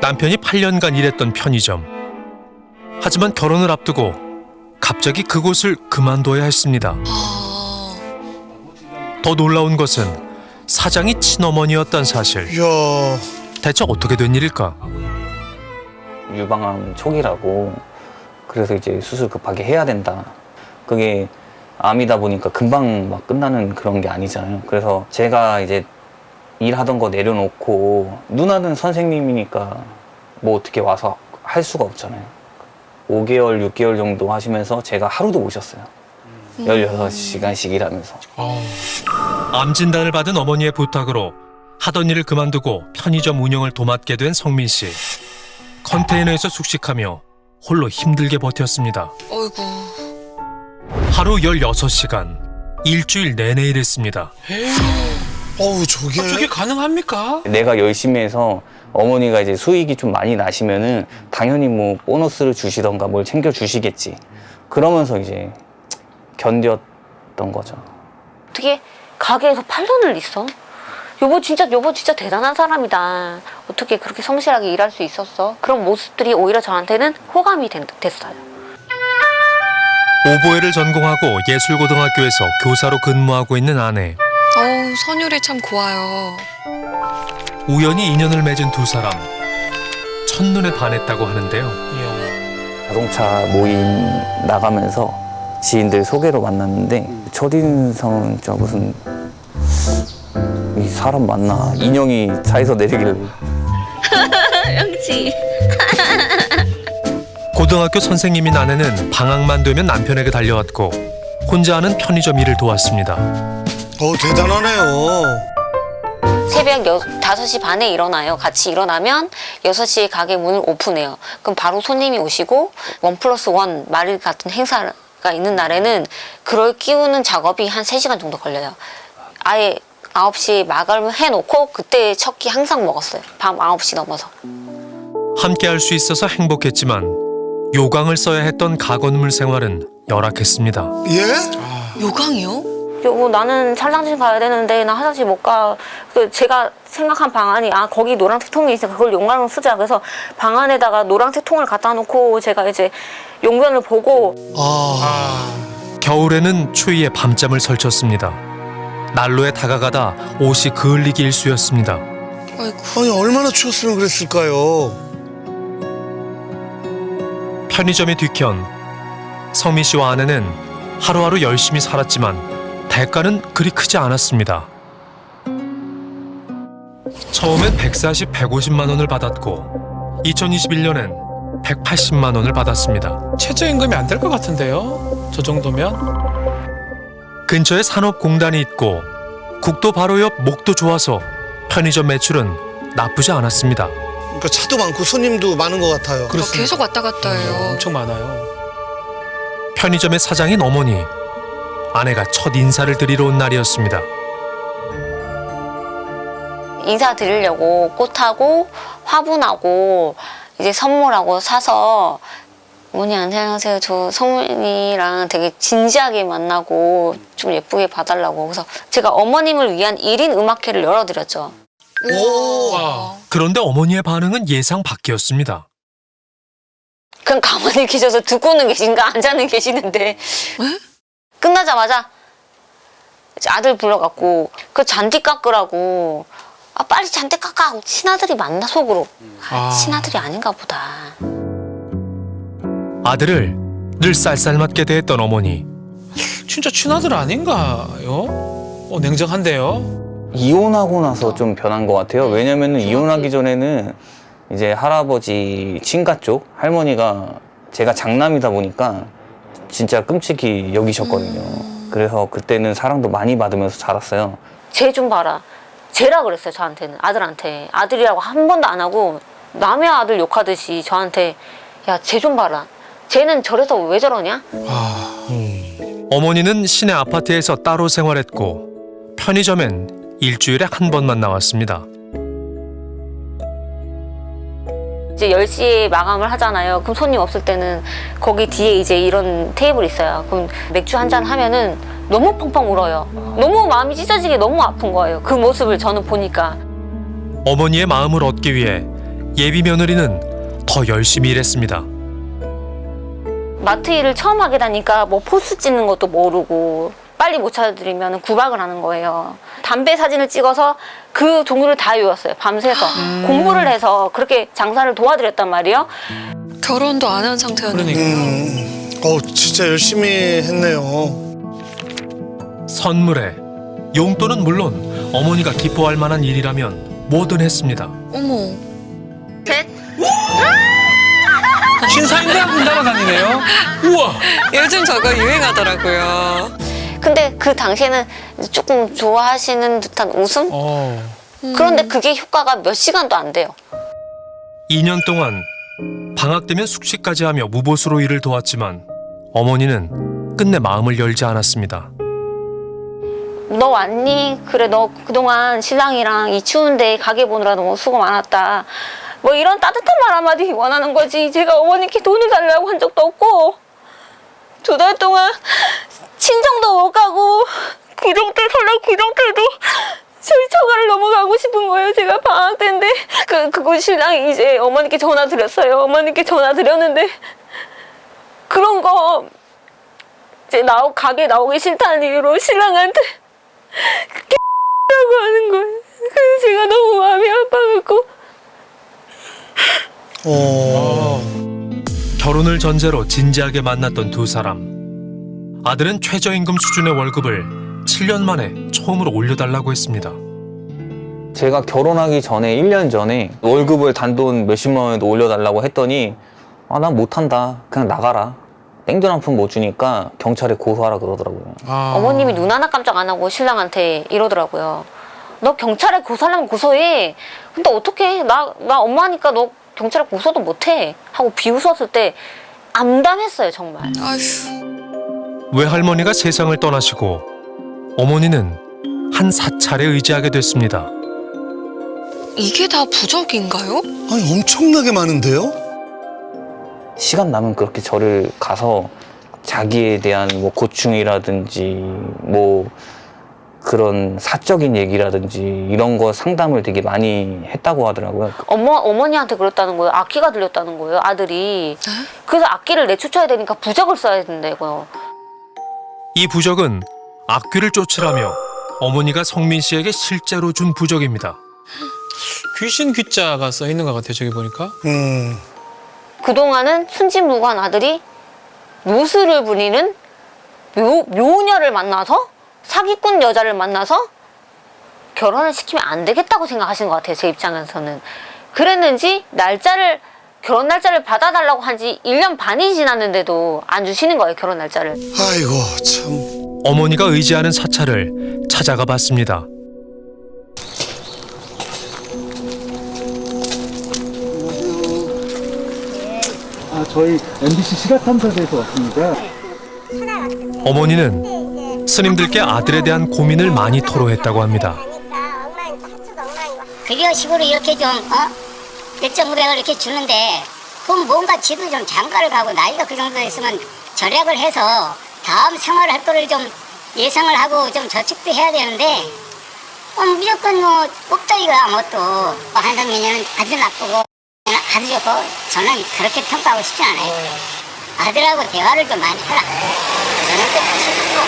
남편이 8년간 일했던 편의점. 하지만 결혼을 앞두고 갑자기 그곳을 그만둬야 했습니다. 더 놀라운 것은 사장이 친어머니였단 사실. 이야. 대체 어떻게 된 일일까? 유방암 초기라고. 그래서 이제 수술 급하게 해야 된다. 그게 암이다 보니까 금방 막 끝나는 그런 게 아니잖아요. 그래서 제가 이제 일하던 거 내려놓고 누나는 선생님이니까 뭐 어떻게 와서 할 수가 없잖아요. 5개월, 6개월 정도 하시면서 제가 하루도 못 쉬었어요. 16시간씩 일하면서. 암 진단을 받은 어머니의 부탁으로 하던 일을 그만두고 편의점 운영을 도맡게 된 성민 씨. 컨테이너에서 숙식하며 홀로 힘들게 버텼습니다. 어이구. 하루 16시간, 일주일 내내 일했습니다. 어우, 저게 가능합니까? 내가 열심히 해서 어머니가 이제 수익이 좀 많이 나시면은 당연히 뭐 보너스를 주시던가 뭘 챙겨 주시겠지. 그러면서 이제 견뎠던 거죠. 어떻게 가게에서 8년을 있어? 여보 진짜 대단한 사람이다. 어떻게 그렇게 성실하게 일할 수 있었어? 그런 모습들이 오히려 저한테는 호감이 됐어요. 오보에를 전공하고 예술고등학교에서 교사로 근무하고 있는 아내. 어우, 선율이 참 고와요. 우연히 인연을 맺은 두 사람. 첫눈에 반했다고 하는데요. 자동차 모임 나가면서 지인들 소개로 만났는데 첫인상은 진짜 무슨 이 사람 맞나? 인형이 차에서 내리길래 영치. 고등학교 선생님인 아내는 방학만 되면 남편에게 달려왔고 혼자 하는 편의점 일을 도왔습니다. 대단하네요. 새벽 5시 반에 일어나요. 같이 일어나면 6시에 가게 문을 오픈해요. 그럼 바로 손님이 오시고 1+1 말일 같은 행사가 있는 날에는 그걸 끼우는 작업이 한 3시간 정도 걸려요. 아예 9시에 마감을 해놓고 그때 첫 끼 항상 먹었어요. 밤 9시 넘어서. 함께 할 수 있어서 행복했지만 요강을 써야 했던 가건물 생활은 열악했습니다. 예? 요강이요? 여보 나는 촬영실 가야 되는데 나 화장실 못 가. 제가 생각한 방안이 거기 노란색 통이 있으니까 그걸 용광로 쓰자. 그래서 방 안에다가 노란색 통을 갖다 놓고 제가 이제 용변을 보고 겨울에는 추위에 밤잠을 설쳤습니다. 난로에 다가가다 옷이 그을리기 일쑤였습니다. 아이고. 아니, 얼마나 추웠으면 그랬을까요? 편의점의 뒤편. 성민 씨와 아내는 하루하루 열심히 살았지만 대가는 그리 크지 않았습니다. 처음엔 140, 150만 원을 받았고 2021년엔 180만 원을 받았습니다. 최저임금이 안 될 것 같은데요? 저 정도면? 근처에 산업공단이 있고 국도 바로 옆 목도 좋아서 편의점 매출은 나쁘지 않았습니다. 그러니까 차도 많고 손님도 많은 것 같아요. 계속 왔다 갔다 해요. 엄청 많아요. 편의점의 사장인 어머니. 아내가 첫 인사를 드리러 온 날이었습니다. 인사드리려고 꽃하고 화분하고 이제 선물하고 사서 어머니 안녕하세요. 저 성민이랑 되게 진지하게 만나고 좀 예쁘게 봐달라고. 그래서 제가 어머님을 위한 1인 음악회를 열어드렸죠. 우와. 그런데 어머니의 반응은 예상 밖이었습니다. 그냥 가만히 계셔서 듣고는 계신가 앉아는 계시는데 끝나자마자 이제 아들 불러갖고 그 잔디 깎으라고 빨리 잔디 깎아 하고 친아들이 맞나 속으로 친아들이 아닌가 보다. 아들을 늘 쌀쌀맞게 대했던 어머니. 진짜 친아들 아닌가요? 냉정한데요? 이혼하고 나서 좀 변한 것 같아요. 왜냐면은 이혼하기 전에는 이제 할아버지 친가 쪽 할머니가 제가 장남이다 보니까 진짜 끔찍히 여기셨거든요. 그래서 그때는 사랑도 많이 받으면서 자랐어요. 쟤 좀 봐라. 쟤라 그랬어요 저한테는. 아들한테. 아들이라고 한 번도 안 하고 남의 아들 욕하듯이 저한테 야 쟤 좀 봐라. 쟤는 저래서 왜 저러냐? 어머니는 시내 아파트에서 따로 생활했고 편의점엔 일주일에 한 번만 나왔습니다. 이제 10시에 마감을 하잖아요. 그럼 손님 없을 때는 거기 뒤에 이제 이런 테이블이 있어요. 그럼 맥주 한잔 하면은 너무 펑펑 울어요. 너무 마음이 찢어지게 너무 아픈 거예요. 그 모습을 저는 보니까. 어머니의 마음을 얻기 위해 예비 며느리는 더 열심히 일했습니다. 마트 일을 처음 하게 되니까 뭐 포스 찍는 것도 모르고 빨리 못 찾아드리면 구박을 하는 거예요. 담배 사진을 찍어서 그 종류를 다 외웠어요. 밤새서 공부를 해서 그렇게 장사를 도와드렸단 말이에요. 결혼도 안 한 상태였는데. 그러니까. 진짜 열심히 했네요. 선물에 용돈은 물론 어머니가 기뻐할 만한 일이라면 뭐든 했습니다. 어머. 신사임당 따라다니네요. 우와. 요즘 저거 유행하더라고요. 근데 그 당시에는 조금 좋아하시는 듯한 웃음? 그런데 그게 효과가 몇 시간도 안 돼요. 2년 동안 방학 되면 숙식까지 하며 무보수로 일을 도왔지만 어머니는 끝내 마음을 열지 않았습니다. 너 왔니? 그래, 너 그동안 신랑이랑 이 추운데 가게 보느라 너무 수고 많았다. 뭐 이런 따뜻한 말 한마디 원하는 거지. 제가 어머니께 돈을 달라고 한 적도 없고 2달 동안 친정도 못 가고 구정태 설날 구정태도 저희 처가를 넘어가고 싶은 거예요. 제가 방학 때인데 그거 신랑이 이제 어머니께 전화 드렸어요. 어머니께 전화 드렸는데 그런 거 이제 가게 나오기 싫다는 이유로 신랑한테 라고 하는 거예요. 그래서 제가 너무 마음이 아파갖고 결혼을 전제로 진지하게 만났던 두 사람. 아들은 최저임금 수준의 월급을 7년 만에 처음으로 올려달라고 했습니다. 제가 결혼하기 전에 1년 전에 월급을 단돈 몇십만 원에도 올려달라고 했더니 난 못한다. 그냥 나가라. 땡전 한 푼 못 주니까 경찰에 고소하라 그러더라고요. 어머님이 눈 하나 깜짝 안 하고 신랑한테 이러더라고요. 너 경찰에 고소하려면 고소해. 근데 어떡해. 나 엄마니까 너 경찰에 고소도 못해. 하고 비웃었을 때 암담했어요, 정말. 아휴. 외할머니가 세상을 떠나시고 어머니는 한 사찰에 의지하게 됐습니다. 이게 다 부적인가요? 아니 엄청나게 많은데요? 시간 나면 그렇게 절을 가서 자기에 대한 뭐 고충이라든지 뭐 그런 사적인 얘기라든지 이런 거 상담을 되게 많이 했다고 하더라고요. 어머니한테 그랬다는 거예요. 악기가 들렸다는 거예요, 아들이. 그래서 악기를 내쫓아야 되니까 부적을 써야 된다고요. 이 부적은 악귀를 쫓으라며 어머니가 성민 씨에게 실제로 준 부적입니다. 귀신 귀자가 써 있는 것 같아요. 저기 보니까. 그동안은 순진무구한 아들이 묘수를 부리는 묘녀를 만나서 사기꾼 여자를 만나서 결혼을 시키면 안 되겠다고 생각하신 것 같아요. 제 입장에서는. 그랬는지 결혼 날짜를 받아달라고 한 지 1년 반이 지났는데도 안 주시는 거예요. 결혼 날짜를. 아이고 참. 어머니가 의지하는 사찰을 찾아가 봤습니다. 저희 MBC 시각탐사대에서 왔습니다. 어머니는 스님들께 아들에 대한 고민을 많이 토로했다고 합니다. 급여식으로 이렇게 좀 몇 정구백을 이렇게 주는데 그럼 뭔가 지도 좀 장가를 가고 나이가 그 정도 됐으면 절약을 해서 다음 생활을 할 거를 좀 예상을 하고 좀 저축도 해야 되는데 무조건 뭐 꼭다리가 뭐 또 한상민이는 아주 나쁘고 아주 좋고 저는 그렇게 평가하고 싶지 않아요. 아들하고 대화를 좀 많이 해라. 저는 또 싶고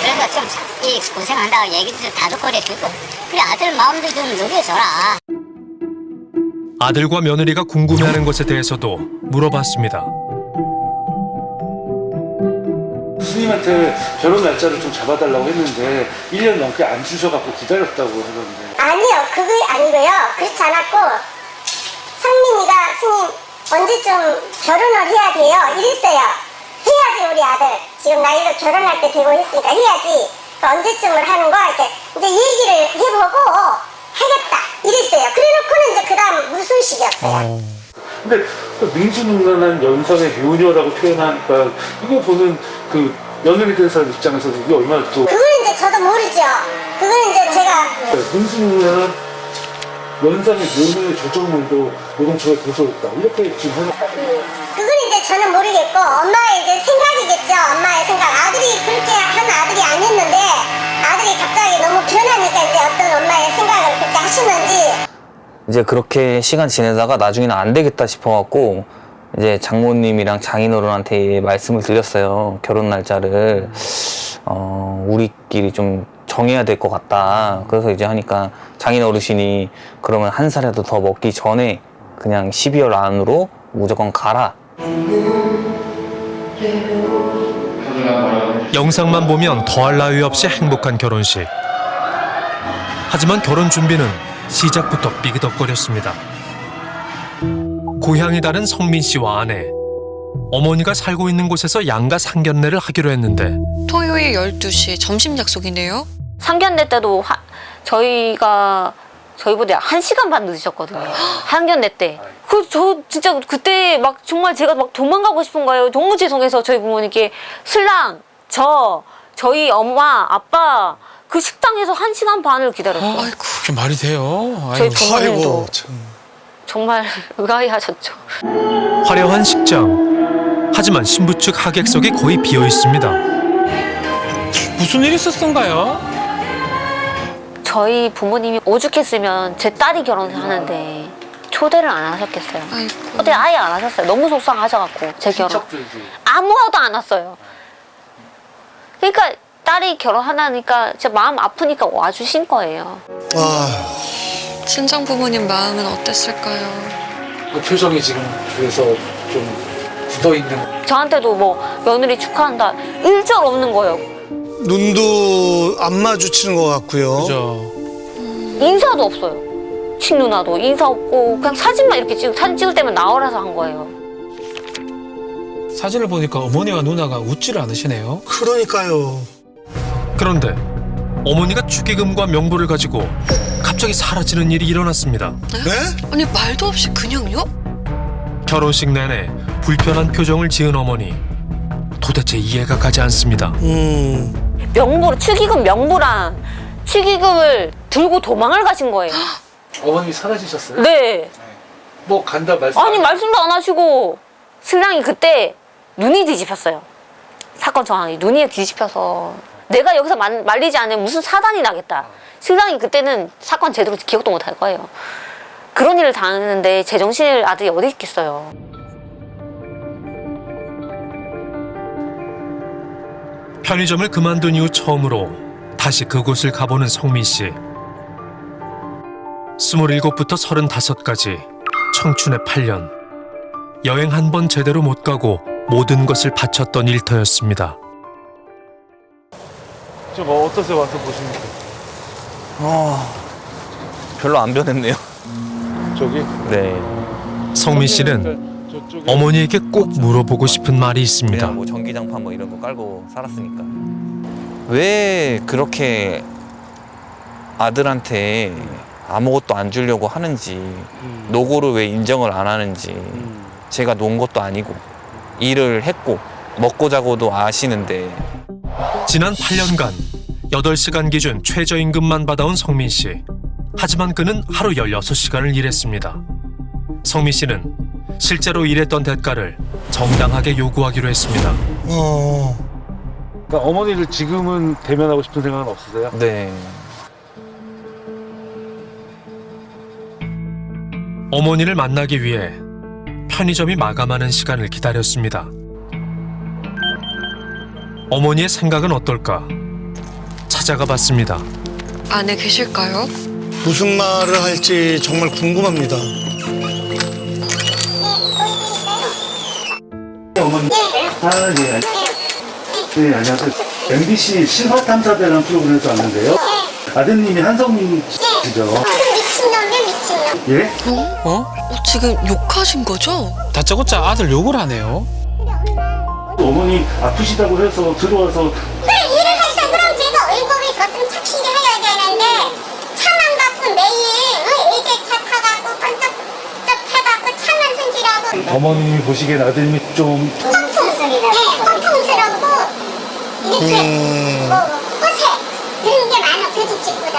그래서 좀 이 고생한다고 얘기도 좀 다독거려 주고 그래 아들 마음도 좀 녹여줘라. 아들과 며느리가 궁금해하는 것에 대해서도 물어봤습니다. 스님한테 결혼 날짜를 좀 잡아달라고 했는데 1년 넘게 안 주셔갖고 기다렸다고 하던데. 아니요, 그게 아니고요. 그렇지 않았고 상민이가 스님 언제쯤 결혼을 해야 돼요? 이랬어요. 해야지 우리 아들. 지금 나이도 결혼할 때 되고 있으니까 해야지. 언제쯤을 하는 거야? 이렇게 이제 얘기를 해보고 하겠다 이랬어요. 그래놓고는 이제 그다음 무술식이었어요. 근데 능수능란한 연상의 묘녀라고 표현하니까 이거 보는 그 며느리 된 사람 입장에서는 이게 얼마나 또 그거는 이제 저도 모르죠. 그거는 이제 제가 능수능란한 연상의 묘녀의 조정물도 노동청에 고소했다 이렇게 지금 해놓고 그건 이제 저는 모르겠고 엄마의 이제 생각이겠죠. 엄마의 생각. 아들이 그렇게 한 아들이 아니었는데 아들이 갑자기 너무 변하니까 이제 어떤 엄마의 생각을 그렇게 하시는지. 이제 그렇게 시간 지내다가 나중에는 안 되겠다 싶어갖고 이제 장모님이랑 장인어른한테 말씀을 드렸어요. 결혼 날짜를 우리끼리 좀 정해야 될 것 같다. 그래서 이제 하니까 장인어르신이 그러면 한 살이라도 더 먹기 전에 그냥 12월 안으로 무조건 가라. 영상만 보면 더할 나위 없이 행복한 결혼식. 하지만 결혼 준비는 시작부터 삐그덕거렸습니다. 고향이 다른 성민 씨와 아내, 어머니가 살고 있는 곳에서 양가 상견례를 하기로 했는데 토요일 12시 점심 약속이네요. 상견례 때도 저희보다 1시간 반 늦으셨거든요. 상견례 때. 저 진짜 그때 막 정말 제가 막 도망가고 싶은 거예요. 너무 죄송해서 저희 부모님께 신랑, 저희 엄마, 아빠 그 식당에서 1시간 반을 기다렸어요. 아이고. 그게 말이 돼요? 저희 아이고. 부모님도 아이고 참. 정말 의아해하셨죠. 화려한 식장. 하지만 신부 측 하객석이 거의 비어 있습니다. 무슨 일이 있었던가요? 저희 부모님이 오죽했으면 제 딸이 결혼을 하는데 초대를 안 하셨겠어요. 아이고. 초대 아예 안 하셨어요. 너무 속상하셔갖고 제 결혼 친척들도 아무도 안 왔어요. 그러니까 딸이 결혼하다니까 제 마음 아프니까 와주신 거예요. 아, 친정 부모님 마음은 어땠을까요? 그 표정이 지금 그래서 좀 굳어 있는. 저한테도 뭐 며느리 축하한다 일절 없는 거예요. 눈도 안 마주치는 것 같고요. 그죠. 인사도 없어요. 친누나도 인사 없고 그냥 사진만 이렇게 찍고 사진 찍을 때만 나오라서 한 거예요. 사진을 보니까 어머니와 누나가 웃지를 않으시네요. 그러니까요. 그런데 어머니가 축의금과 명부를 가지고 갑자기 사라지는 일이 일어났습니다. 네? 아니 말도 없이 그냥요? 결혼식 내내 불편한 표정을 지은 어머니. 도대체 이해가 가지 않습니다. 명부로 축의금 명부랑 축의금을 들고 도망을 가신 거예요. 어머님이 사라지셨어요? 네. 뭐 간다 말씀. 아니 말씀도 안 하시고 신랑이 그때 눈이 뒤집혔어요. 사건 정황이 눈이 뒤집혀서 내가 여기서 말리지 않으면 무슨 사단이 나겠다. 신랑이 그때는 사건 제대로 기억도 못 할 거예요. 그런 일을 당했는데 제정신일 아들이 어디 있겠어요. 편의점을 그만둔 이후 처음으로 다시 그곳을 가보는 성민 씨. 27부터 35까지 청춘의 8년. 여행 한 번 제대로 못 가고 모든 것을 바쳤던 일터였습니다. 좀 어떠세요 와서 보시니까? 별로 안 변했네요. 저기. 네. 성민 씨는 저쪽에 어머니에게 꼭 물어보고 싶은 말이 있습니다. 그냥 뭐 전기장판 뭐 이런 거 깔고 살았으니까. 왜 그렇게 아들한테 아무것도 안 주려고 하는지, 노고를 왜 인정을 안 하는지. 제가 논 것도 아니고 일을 했고 먹고 자고도 아시는데. 지난 8년간 8시간 기준 최저임금만 받아온 성민 씨. 하지만 그는 하루 16시간을 일했습니다. 성민 씨는 실제로 일했던 대가를 정당하게 요구하기로 했습니다. 그러니까 어머니를 지금은 대면하고 싶은 생각은 없으세요? 네. 어머니를 만나기 위해 편의점이 마감하는 시간을 기다렸습니다. 어머니의 생각은 어떨까? 찾아가 봤습니다. 안에 계실까요? 무슨 말을 할지 정말 궁금합니다. 어머니. 아, 네. 네, 안녕하세요. MBC 신화탐사대라는 프로그램에서 왔는데요. 아드님이 한성민 씨죠? 미친놈이야 미친놈. 예? 어? 지금 욕하신 거죠? 다짜고짜 아들 욕을 하네요. 어머니 아프시다고 해서 들어와서 그래 일을 했어. 그럼 제가 얼굴이 졌으면 착실히 해야 되는데 차만 갖고 매일 애들 차 타갖고 번쩍 해갖고 차만 손질하고 어머님이 보시기엔 아드님이 좀 꽁통스럽고 꽁통스럽고 이렇게 뭐 허세 그런 게 많아 그 집보다.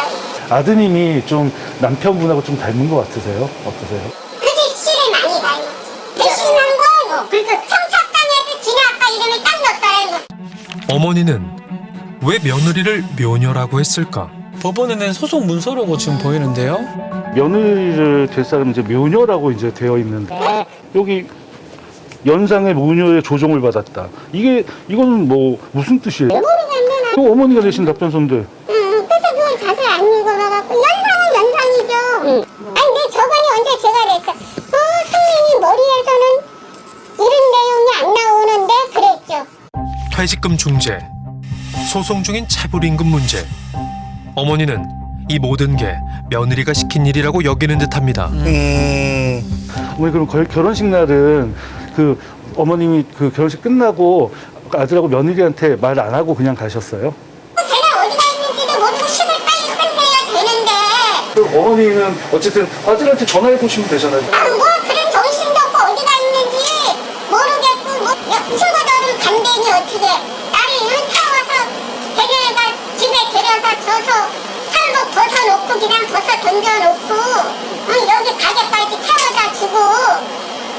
아드님이 좀 남편분하고 좀 닮은 것 같으세요? 어떠세요? 그 집씨를 많이 닮았지. 배신한 거 그러니까 청첩장에도 지네 아빠 이름이 딱 넣었더라는 거. 어머니는 왜 며느리를 묘녀라고 했을까? 법원에 낸 소송 문서라고 지금 보이는데요. 며느리를 될 사람은 이제 묘녀라고 이제 되어 있는데 여기 연상의 모녀의 조종을 받았다. 이거는 뭐 무슨 뜻이에요? 이거 어머니가 내신 답변서인데. 그래서 그걸 자세히 안 읽어봐갖고 연상은 연상이죠. 아니 근데 저번에 언제 제가 그랬어. 선생님 머리에서는 이런 내용이 안 나오는데 그랬죠. 퇴직금 중재, 소송 중인 체불임금 문제. 어머니는 이 모든 게 며느리가 시킨 일이라고 여기는 듯합니다. 어머니 그럼 결혼식 날은 그 어머님이 그 결혼식 끝나고 아들하고 며느리한테 말 안 하고 그냥 가셨어요? 걔가 어디가 있는지도 모르고 식을 빨리 끝내야 되는데 그럼 어머니는 어쨌든 아들한테 전화해 보시면 되잖아요. 뭐 그런 정신도 없고 어디가 있는지 모르겠고 뭐 친구들은 간대니 어떻게 나를 현타와서 데려가 집에 데려다 줘서 살고 벗어놓고 그냥 벗어 던져놓고 여기 가게까지 태워다 주고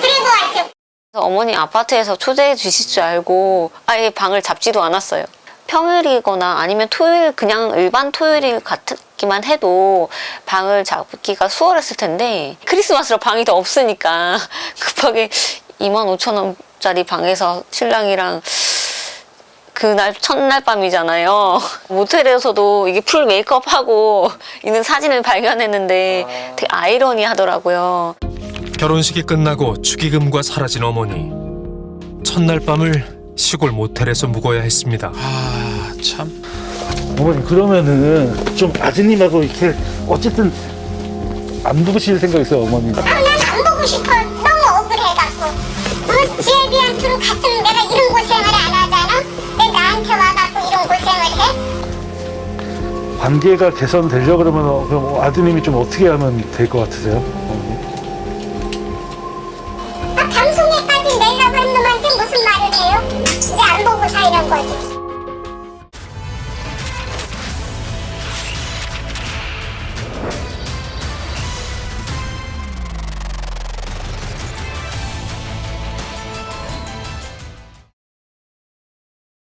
그리고 왔죠. 그래서 어머니 아파트에서 초대해 주실 줄 알고 아예 방을 잡지도 않았어요. 평일이거나 아니면 토요일 그냥 일반 토요일 같기만 해도 방을 잡기가 수월했을 텐데 크리스마스로 방이 더 없으니까 급하게 25,000원짜리 방에서 신랑이랑 그날 첫날 밤이잖아요. 모텔에서도 이게 풀 메이크업하고 있는 사진을 발견했는데 되게 아이러니하더라고요. 결혼식이 끝나고 축의금과 사라진 어머니. 첫날 밤을 시골 모텔에서 묵어야 했습니다. 아, 참. 어머니 그러면은 좀 아드님하고 이렇게 어쨌든 안 보실 생각 있어요 어머니? 난 안 보고 싶어. 너무 억울해갖고. 지에 비한 투로 갔으면 내가 이런 고생을 안 하잖아. 왜 나한테 와갖고 이런 고생을 해? 관계가 개선되려 그러면 그럼 아드님이 좀 어떻게 하면 될 것 같으세요? 어머니? 방송에까지 내려고 한 놈한테 무슨 말을 해요?